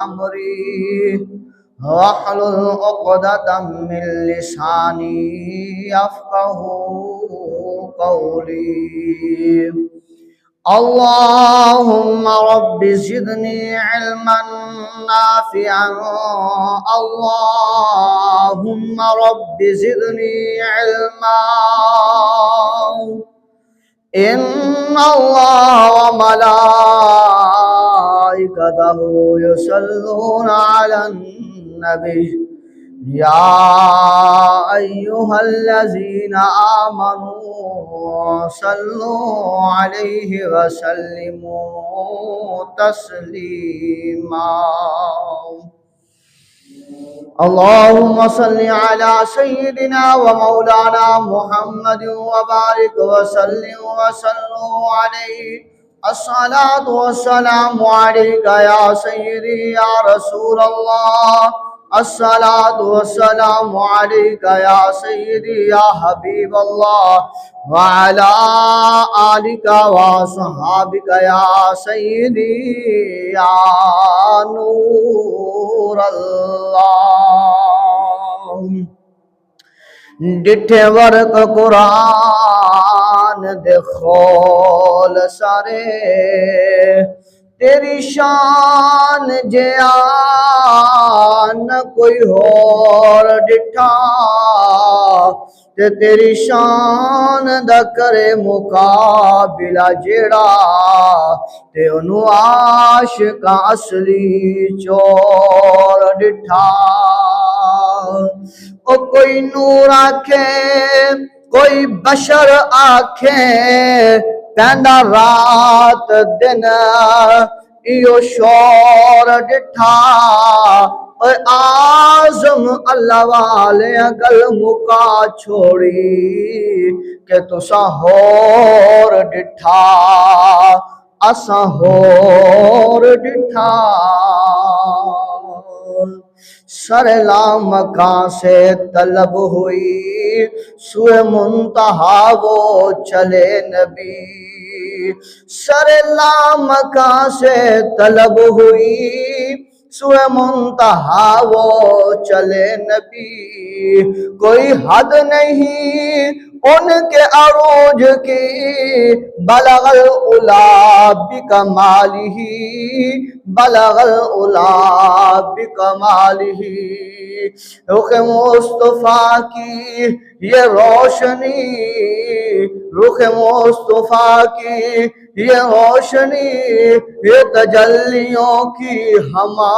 أمري واحلل عقدة من لساني يفقه قولي اللهم رب زدني علما نافعا اللهم رب زدني علما إن الله وملائكته يصلون على النبي يا أيها الذين آمنوا صلوا عليه وسلموا تسليما اللهم صل على سيدنا ومولانا محمد وبارك وسلم عليه الصلاة والسلام عليك يا سيدي يا رسول الله الصلاة والسلام عليك يا سيدي يا حبيب الله وعلى آلك وصحابك يا سيدي يا نور الله ڈٹھے ورق قرآن دے خول سارے تیری شان جیان کوئی اور ڈٹھا تے تیری شان دا کرے مقابلہ جیڑا تے انہوں عاشقاں اصلی چور ڈٹھا او کوئی نور آکھے کوئی بشر آکھے پیندا رات دن ایو شور ڈٹھا اے آزم اللہ والے گل مکا چھوڑی کہ تساں ہور ڈٹھا اساں ہور ڈٹھا سر لامکاں سے طلب ہوئی سوئے منتہا وہ چلے نبی سر لامکاں سے طلب ہوئی سوئے منتہا وہ چلے نبی کوئی حد نہیں ان کے عروج کی بلغ العلا بکمالہ بلغ العلا بکمالہ رخ مصطفیٰ کی یہ روشنی رخ مصطفیٰ کی یہ روشنی یہ تجلیوں کی ہمہ